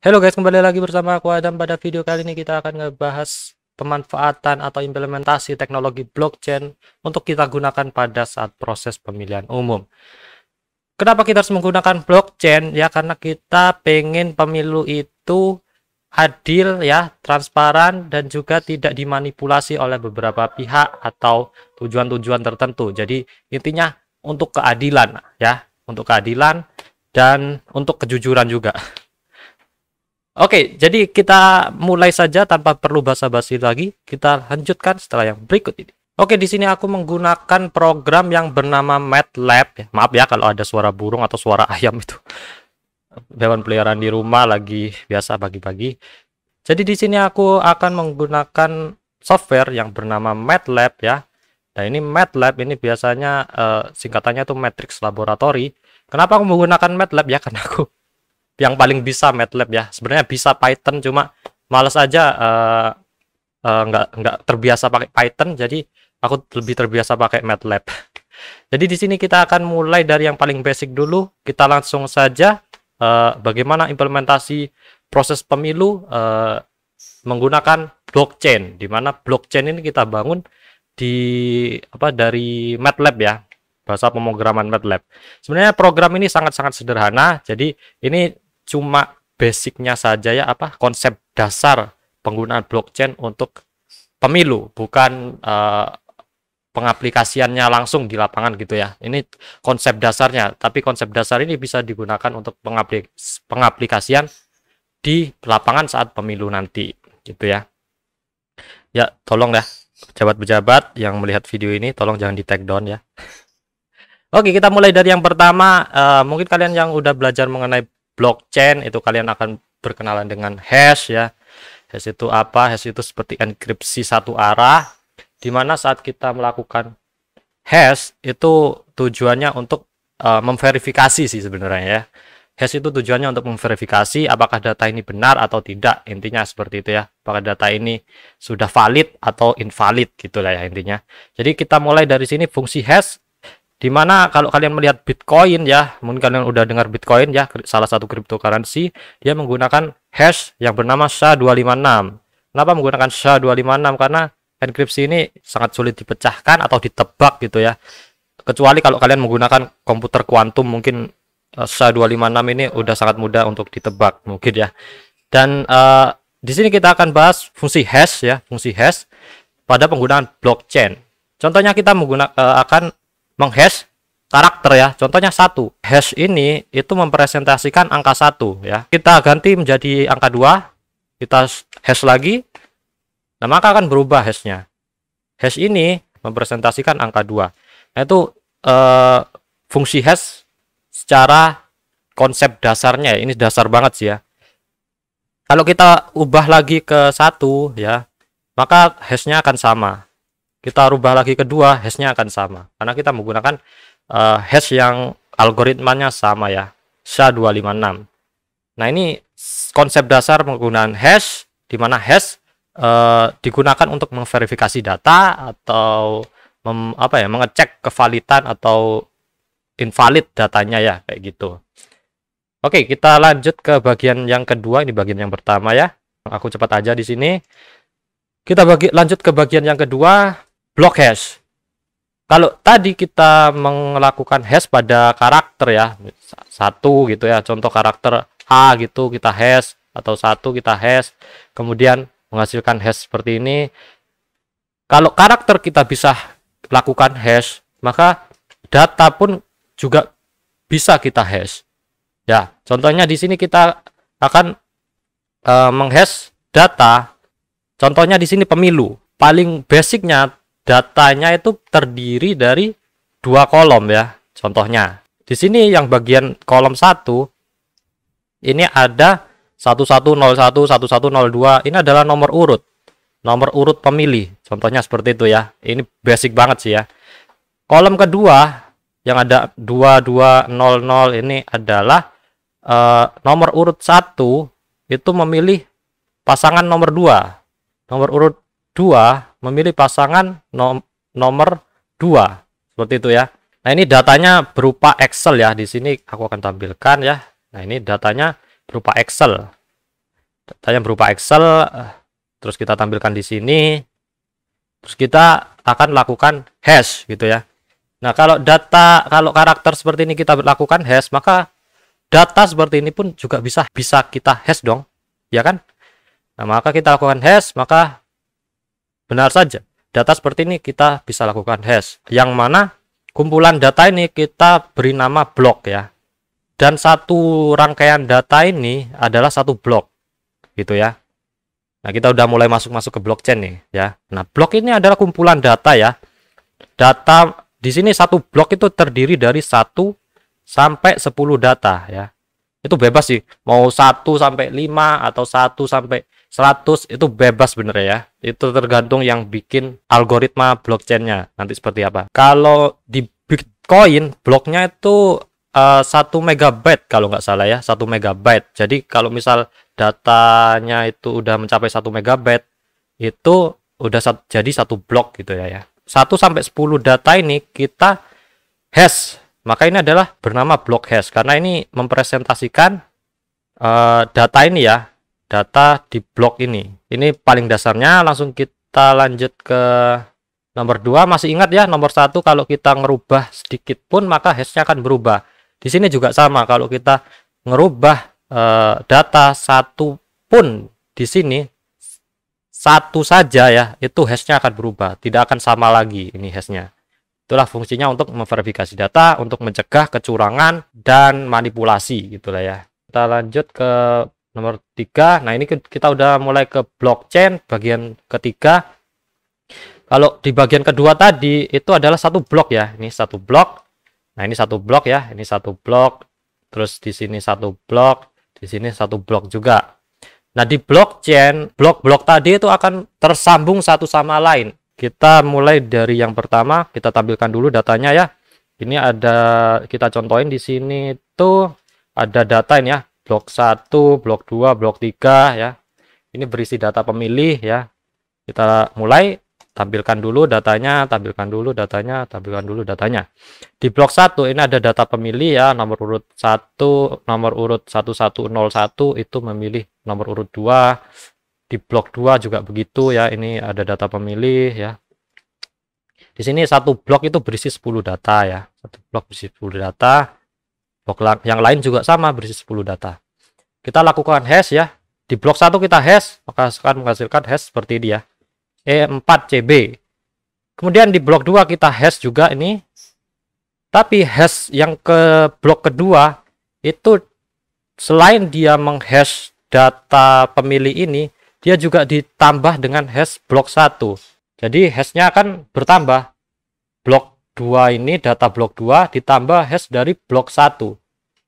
Halo guys, kembali lagi bersama aku Adam. Pada video kali ini kita akan ngebahas pemanfaatan atau implementasi teknologi blockchain untuk kita gunakan pada saat proses pemilihan umum. Kenapa kita harus menggunakan blockchain? Ya, karena kita pengen pemilu itu adil ya, transparan dan juga tidak dimanipulasi oleh beberapa pihak atau tujuan-tujuan tertentu. Jadi intinya untuk keadilan ya, untuk keadilan dan untuk kejujuran juga. Oke, jadi kita mulai saja tanpa perlu basa-basi lagi. Kita lanjutkan setelah yang berikut ini. Oke, di sini aku menggunakan program yang bernama MATLAB. Ya, maaf ya kalau ada suara burung atau suara ayam itu. Hewan peliharaan di rumah lagi biasa pagi-pagi. Jadi di sini aku akan menggunakan software yang bernama MATLAB ya. Nah, ini MATLAB ini biasanya singkatannya itu Matrix Laboratory. Kenapa aku menggunakan MATLAB ya? Karena aku yang paling bisa MATLAB ya. Sebenarnya bisa Python cuma males aja nggak terbiasa pakai Python, jadi aku lebih terbiasa pakai MATLAB. Jadi di sini kita akan mulai dari yang paling basic dulu. Kita langsung saja bagaimana implementasi proses pemilu menggunakan blockchain, di mana blockchain ini kita bangun dari MATLAB ya, bahasa pemrograman MATLAB. Sebenarnya program ini sangat-sangat sederhana, jadi ini cuma basicnya saja ya, konsep dasar penggunaan blockchain untuk pemilu, bukan pengaplikasiannya langsung di lapangan gitu ya. Ini konsep dasarnya, tapi konsep dasar ini bisa digunakan untuk pengaplikasian di lapangan saat pemilu nanti gitu ya. Ya, tolong ya pejabat-pejabat yang melihat video ini, tolong jangan di take down ya. Oke, kita mulai dari yang pertama. Mungkin kalian yang udah belajar mengenai blockchain itu kalian akan berkenalan dengan hash ya. Hash itu apa? Hash itu seperti enkripsi satu arah, di mana saat kita melakukan hash itu tujuannya untuk memverifikasi sih sebenarnya ya. Hash itu tujuannya untuk memverifikasi apakah data ini benar atau tidak. Intinya seperti itu ya. Apakah data ini sudah valid atau invalid gitulah ya intinya. Jadi kita mulai dari sini fungsi hash, dimana kalau kalian melihat Bitcoin ya, mungkin kalian udah dengar Bitcoin ya, salah satu cryptocurrency, dia menggunakan hash yang bernama SHA-256. Kenapa menggunakan SHA-256? Karena enkripsi ini sangat sulit dipecahkan atau ditebak gitu ya. Kecuali kalau kalian menggunakan komputer kuantum, mungkin SHA-256 ini udah sangat mudah untuk ditebak mungkin ya. Dan di sini kita akan bahas fungsi hash ya, fungsi hash pada penggunaan blockchain. Contohnya kita akan menghash karakter ya, contohnya 1. Hash ini itu mempresentasikan angka 1 ya. Kita ganti menjadi angka 2, kita hash lagi, nah maka akan berubah hashnya. Hash ini mempresentasikan angka 2. Nah itu fungsi hash secara konsep dasarnya, ini dasar banget sih ya. Kalau kita ubah lagi ke 1 ya, maka hashnya akan sama. Kita rubah lagi kedua, hashnya akan sama karena kita menggunakan hash yang algoritmanya sama ya, SHA-256. Nah ini konsep dasar penggunaan hash, di mana hash digunakan untuk memverifikasi data atau mengecek kevalidan atau invalid datanya ya, kayak gitu. Oke, kita lanjut ke bagian yang kedua. Ini bagian yang pertama ya, aku cepat aja di sini. Kita lanjut ke bagian yang kedua, block hash. Kalau tadi kita melakukan hash pada karakter ya, 1 gitu ya, contoh karakter A gitu kita hash, atau 1 kita hash, kemudian menghasilkan hash seperti ini. Kalau karakter kita bisa lakukan hash, maka data pun juga bisa kita hash. Ya, contohnya di sini kita akan menghash data. Contohnya di sini pemilu. Paling basicnya datanya itu terdiri dari 2 kolom ya. Contohnya di sini yang bagian kolom 1 ini ada 1101 1102. Ini adalah nomor urut pemilih. Contohnya seperti itu ya. Ini basic banget sih ya. Kolom kedua yang ada 2200 ini adalah nomor urut 1 itu memilih pasangan nomor 2. Nomor urut 2 memilih pasangan nomor 2. Seperti itu ya. Nah, ini datanya berupa Excel ya. Di sini aku akan tampilkan ya. Nah, ini datanya berupa Excel. datanya berupa Excel, terus kita tampilkan di sini, terus kita akan lakukan hash gitu ya. Nah, kalau karakter seperti ini kita lakukan hash, maka data seperti ini pun juga bisa kita hash dong, ya kan? Nah, maka kita lakukan hash, maka benar saja data seperti ini kita bisa lakukan hash, yang mana kumpulan data ini kita beri nama blok ya. Dan satu rangkaian data ini adalah satu blok gitu ya. Nah, kita udah mulai masuk ke blockchain nih ya. Nah, blok ini adalah kumpulan data ya. Data di sini satu blok itu terdiri dari 1 sampai 10 data ya. Itu bebas sih, mau 1 sampai 5 atau 1 sampai 100 itu bebas bener ya. Itu tergantung yang bikin algoritma blockchainnya nanti seperti apa. Kalau di Bitcoin bloknya itu 1 megabyte kalau nggak salah ya, 1 megabyte. Jadi kalau misal datanya itu udah mencapai 1 megabyte itu udah jadi satu blok gitu ya. 1 sampai 10 data ini kita hash. Maka ini adalah bernama blok hash karena ini mempresentasikan data ini ya, data di blok ini. Ini paling dasarnya. Langsung kita lanjut ke nomor 2. Masih ingat ya, nomor 1 kalau kita ngerubah sedikit pun maka hashnya akan berubah. Di sini juga sama, kalau kita ngerubah data 1 pun di sini 1 saja ya, itu hashnya akan berubah, tidak akan sama lagi ini hashnya. Itulah fungsinya untuk memverifikasi data, untuk mencegah kecurangan dan manipulasi gitulah ya. Kita lanjut ke nomor 3. Nah, ini kita udah mulai ke blockchain bagian ketiga. Kalau di bagian kedua tadi itu adalah satu blok ya, ini satu blok. Nah, ini satu blok ya, ini satu blok, terus di sini satu blok, di sini satu blok juga. Nah, di blockchain, blok-blok tadi itu akan tersambung satu sama lain. Kita mulai dari yang pertama, kita tampilkan dulu datanya ya. Ini ada, kita contohin di sini tuh ada data ini ya, blok 1, blok 2, blok 3 ya. Ini berisi data pemilih ya. Kita mulai. Tampilkan dulu datanya, tampilkan dulu datanya, tampilkan dulu datanya. Di blok 1 ini ada data pemilih ya, nomor urut 1, nomor urut 1101 itu memilih nomor urut 2. Di blok 2 juga begitu ya, ini ada data pemilih ya. Di sini satu blok itu berisi 10 data ya. Satu blok berisi 10 data. Blok yang lain juga sama berisi 10 data. Kita lakukan hash ya. Di blok 1 kita hash, maka akan menghasilkan hash seperti ini ya. E4CB. Kemudian di blok 2 kita hash juga ini. Tapi hash yang ke blok kedua itu selain dia menghash data pemilih ini, dia juga ditambah dengan hash blok 1. Jadi hashnya akan bertambah. Blok 2 ini, data blok 2 ditambah hash dari blok 1.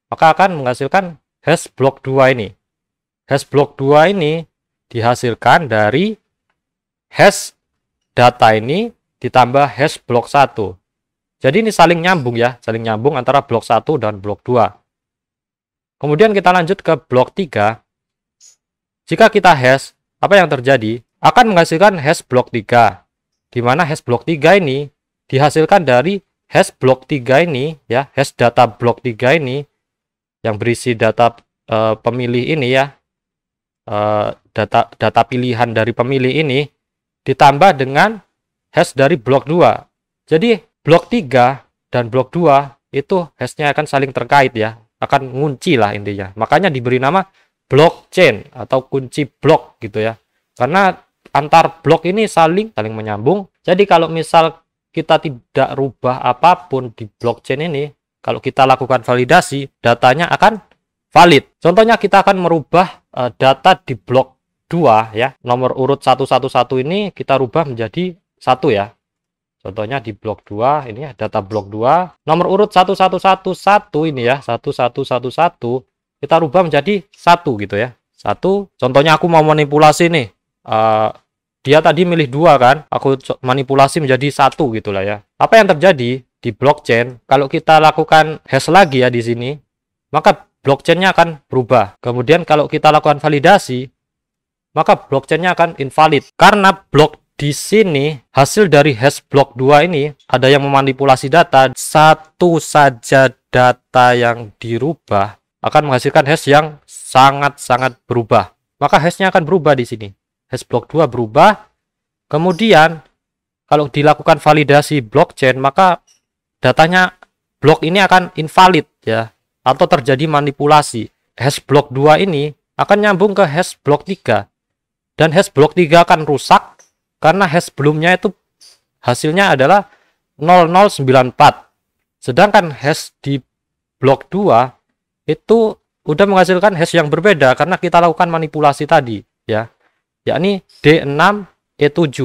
Maka akan menghasilkan hash blok 2 ini. Hash blok 2 ini dihasilkan dari hash data ini ditambah hash blok 1. Jadi ini saling nyambung ya, saling nyambung antara blok 1 dan blok 2. Kemudian kita lanjut ke blok 3. Jika kita hash, apa yang terjadi? Akan menghasilkan hash blok 3. Di mana hash blok 3 ini dihasilkan dari hash blok 3 ini ya, hash data blok 3 ini yang berisi data pemilih ini ya. Data pilihan dari pemilih ini ditambah dengan hash dari blok 2. Jadi blok 3 dan blok 2 itu hashnya akan saling terkait ya, akan ngunci lah intinya. Makanya diberi nama blockchain atau kunci blok gitu ya. Karena antar blok ini saling menyambung. Jadi kalau misal kita tidak rubah apapun di blockchain ini, kalau kita lakukan validasi, datanya akan valid. Contohnya kita akan merubah data di blok 2 ya, nomor urut 111 ini kita rubah menjadi 1 ya. Contohnya di blok 2 ini ya, data blok 2 nomor urut 1111 ini ya, 1111 kita rubah menjadi 1 gitu ya. 1. Contohnya aku mau manipulasi nih. Dia tadi milih 2 kan, aku manipulasi menjadi 1 gitulah ya. Apa yang terjadi di blockchain kalau kita lakukan hash lagi ya di sini, maka blockchainnya akan berubah. Kemudian kalau kita lakukan validasi, maka blockchainnya akan invalid. Karena blok di sini, hasil dari hash blok 2 ini, ada yang memanipulasi data. Satu saja data yang dirubah akan menghasilkan hash yang sangat-sangat berubah. maka hashnya akan berubah di sini. Hash blok 2 berubah. Kemudian kalau dilakukan validasi blockchain, maka datanya blok ini akan invalid ya, atau terjadi manipulasi. Hash blok 2 ini akan nyambung ke hash blok 3. Dan hash blok 3 akan rusak karena hash sebelumnya itu hasilnya adalah 0094. Sedangkan hash di blok 2 itu udah menghasilkan hash yang berbeda karena kita lakukan manipulasi tadi ya, yakni D6E7.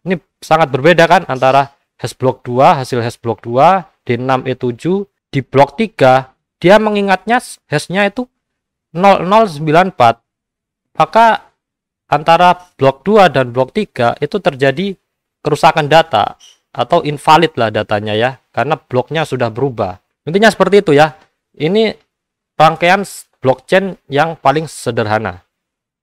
Ini sangat berbeda kan antara hash blok 2, hasil hash blok 2 D6E7. Di blok 3 dia mengingatnya hashnya itu 0094. Maka antara blok 2 dan blok 3 itu terjadi kerusakan data atau invalid lah datanya ya, karena bloknya sudah berubah. Intinya seperti itu ya. Ini rangkaian blockchain yang paling sederhana.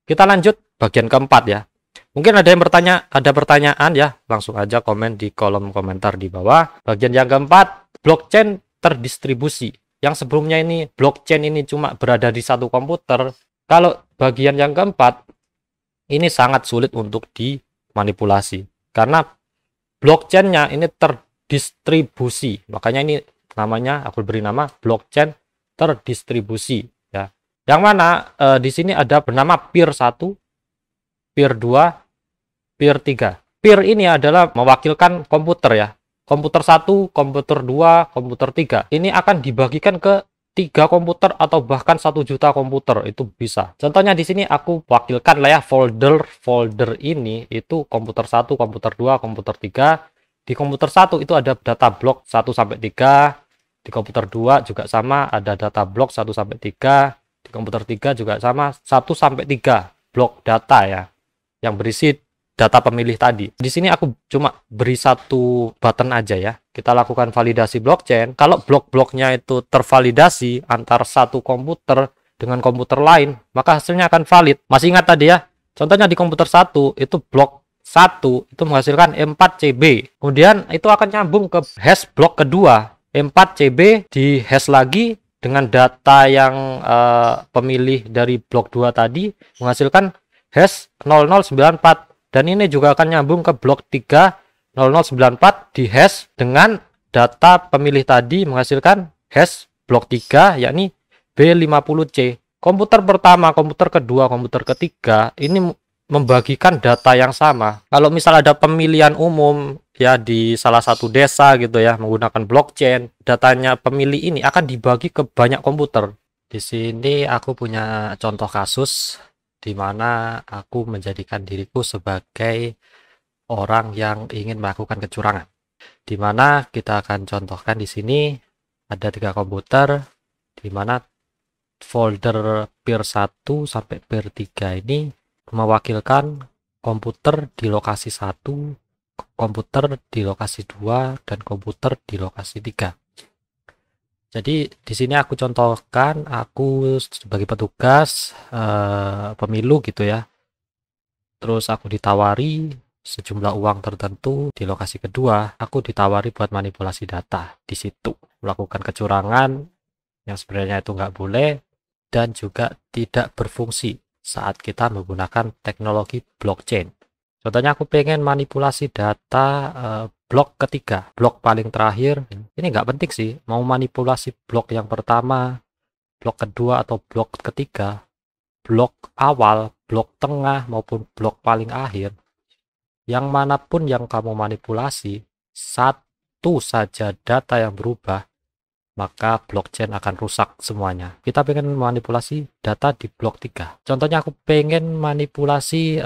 Kita lanjut bagian keempat ya. Mungkin ada yang ada pertanyaan ya, langsung aja komen di kolom komentar di bawah. Bagian yang keempat, blockchain terdistribusi. Yang sebelumnya ini blockchain ini cuma berada di satu komputer. Kalau bagian yang keempat, ini sangat sulit untuk dimanipulasi. Karena blockchainnya ini terdistribusi. Makanya ini namanya, aku beri nama blockchain terdistribusi ya. Yang mana di sini ada bernama peer 1, peer 2, peer 3. Peer ini adalah mewakilkan komputer ya. Komputer 1, komputer 2, komputer 3. Ini akan dibagikan ke 3 komputer atau bahkan 1 juta komputer, itu bisa. Contohnya di sini aku wakilkan lah ya, folder ini itu komputer 1, komputer 2, komputer 3. Di komputer 1 itu ada data blok 1 sampai 3. Di komputer 2 juga sama, ada data blok 1 sampai 3. Di komputer 3 juga sama, 1 sampai 3 blok data ya, yang berisi data pemilih tadi. Di sini aku cuma beri satu button aja ya. Kita lakukan validasi blockchain. Kalau blok-bloknya itu tervalidasi antar satu komputer dengan komputer lain, maka hasilnya akan valid. Masih ingat tadi ya? Contohnya di komputer 1 itu blok 1 itu menghasilkan 4CB. Kemudian itu akan nyambung ke hash blok kedua. 4CB di hash lagi dengan data yang pemilih dari blok 2 tadi menghasilkan hash 0094. Dan ini juga akan nyambung ke blok 3 0094 di hash dengan data pemilih tadi menghasilkan hash blok 3 yakni B50C. Komputer pertama, komputer kedua, komputer ketiga ini membagikan data yang sama. Kalau misal ada pemilihan umum ya di salah satu desa gitu ya menggunakan blockchain, datanya pemilih ini akan dibagi ke banyak komputer. Di sini aku punya contoh kasus di mana aku menjadikan diriku sebagai orang yang ingin melakukan kecurangan. Di mana kita akan contohkan di sini ada 3 komputer, di mana folder peer 1 sampai peer 3 ini mewakilkan komputer di lokasi 1, komputer di lokasi 2, dan komputer di lokasi 3. Jadi di sini aku contohkan aku sebagai petugas pemilu gitu ya. Terus aku ditawari sejumlah uang tertentu di lokasi kedua. Aku ditawari buat manipulasi data di situ, melakukan kecurangan yang sebenarnya itu nggak boleh dan juga tidak berfungsi saat kita menggunakan teknologi blockchain. Contohnya aku pengen manipulasi data blok ketiga, blok paling terakhir. Ini nggak penting sih, mau manipulasi blok yang pertama, blok kedua, atau blok ketiga, blok awal, blok tengah, maupun blok paling akhir. Yang manapun yang kamu manipulasi, satu saja data yang berubah, maka blockchain akan rusak semuanya. Kita pengen manipulasi data di blok 3. Contohnya aku pengen manipulasi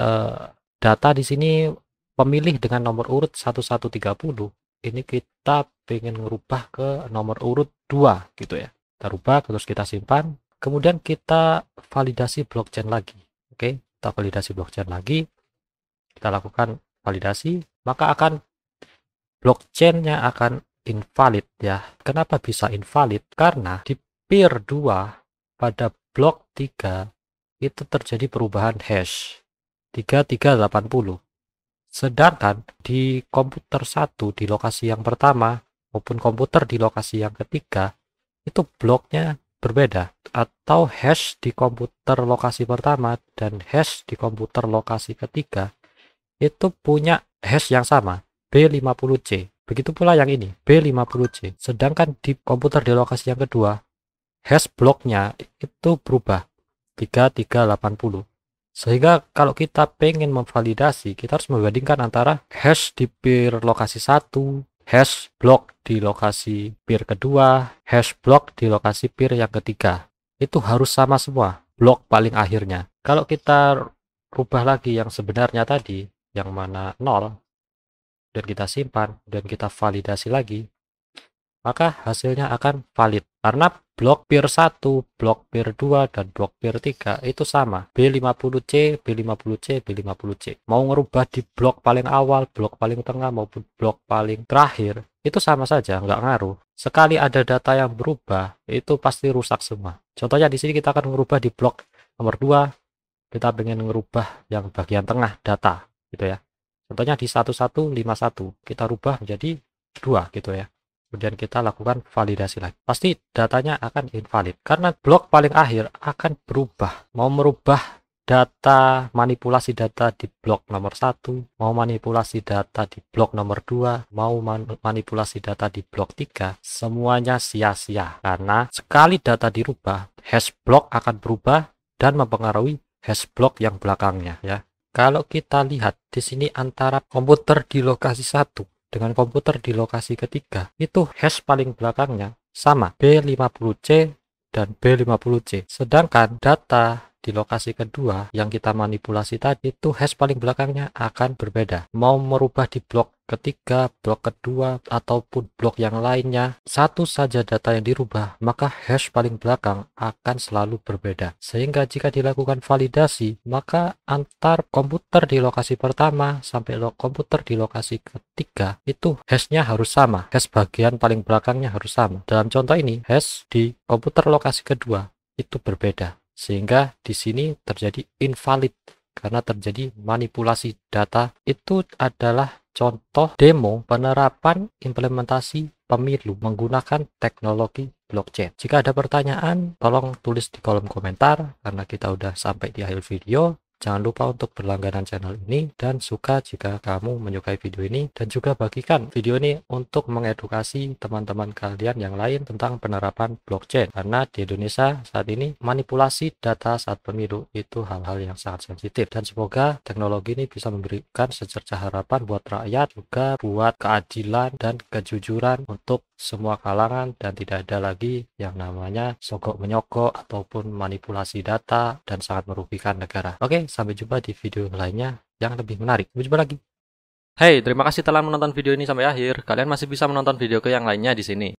data di sini pemilih dengan nomor urut 1130. Ini kita pengen ngerubah ke nomor urut 2 gitu ya. Kita rubah terus kita simpan. Kemudian kita validasi blockchain lagi. Oke, kita validasi blockchain lagi. Kita lakukan validasi, maka akan blockchainnya akan invalid ya. Kenapa bisa invalid? Karena di peer 2 pada blok 3 itu terjadi perubahan hash 3380. Sedangkan di komputer 1 di lokasi yang pertama maupun komputer di lokasi yang ketiga itu bloknya berbeda, atau hash di komputer lokasi pertama dan hash di komputer lokasi ketiga itu punya hash yang sama, B50C. Begitu pula yang ini, B50C. Sedangkan di komputer di lokasi yang kedua, hash bloknya itu berubah, 3380. Sehingga kalau kita pengen memvalidasi, kita harus membandingkan antara hash di peer lokasi 1, hash block di lokasi peer kedua, hash block di lokasi peer yang ketiga. Itu harus sama semua, blok paling akhirnya. Kalau kita rubah lagi yang sebenarnya tadi, yang mana 0, dan kita simpan, dan kita validasi lagi, maka hasilnya akan valid. Karena blok peer 1, blok peer 2, dan blok peer 3 itu sama. B50C, B50C, B50C. Mau ngerubah di blok paling awal, blok paling tengah, maupun blok paling terakhir, itu sama saja, nggak ngaruh. Sekali ada data yang berubah, itu pasti rusak semua. Contohnya di sini kita akan ngerubah di blok nomor 2, kita pengen ngerubah yang bagian tengah data, gitu ya. Contohnya di 1151, kita rubah menjadi 2, gitu ya. Kemudian kita lakukan validasi lagi. Pasti datanya akan invalid karena blok paling akhir akan berubah. Mau merubah data, manipulasi data di blok nomor 1, mau manipulasi data di blok nomor 2, mau manipulasi data di blok 3, semuanya sia-sia. Karena sekali data dirubah, hash blok akan berubah dan mempengaruhi hash blok yang belakangnya ya. Kalau kita lihat di sini antara komputer di lokasi 1 dengan komputer di lokasi ketiga, itu hash paling belakangnya sama, B50C dan B50C. Sedangkan data di lokasi kedua yang kita manipulasi tadi, itu hash paling belakangnya akan berbeda. Mau merubah di blok ketiga, blok kedua, ataupun blok yang lainnya, satu saja data yang dirubah, maka hash paling belakang akan selalu berbeda. Sehingga jika dilakukan validasi, maka antar komputer di lokasi pertama sampai komputer di lokasi ketiga, itu hashnya harus sama. Hash bagian paling belakangnya harus sama. Dalam contoh ini, hash di komputer lokasi kedua itu berbeda. Sehingga di sini terjadi invalid karena terjadi manipulasi data. Itu adalah contoh demo penerapan implementasi pemilu menggunakan teknologi blockchain. Jika ada pertanyaan, tolong tulis di kolom komentar karena kita udah sampai di akhir video. Jangan lupa untuk berlangganan channel ini dan suka jika kamu menyukai video ini, dan juga bagikan video ini untuk mengedukasi teman-teman kalian yang lain tentang penerapan blockchain, karena di Indonesia saat ini manipulasi data saat pemilu itu hal-hal yang sangat sensitif, dan semoga teknologi ini bisa memberikan secercah harapan buat rakyat, juga buat keadilan dan kejujuran untuk semua kalangan, dan tidak ada lagi yang namanya sogok menyogok ataupun manipulasi data dan sangat merugikan negara. Oke, sampai jumpa di video lainnya yang lebih menarik. Sampai jumpa lagi. Hey, terima kasih telah menonton video ini sampai akhir. Kalian masih bisa menonton video ke yang lainnya di sini.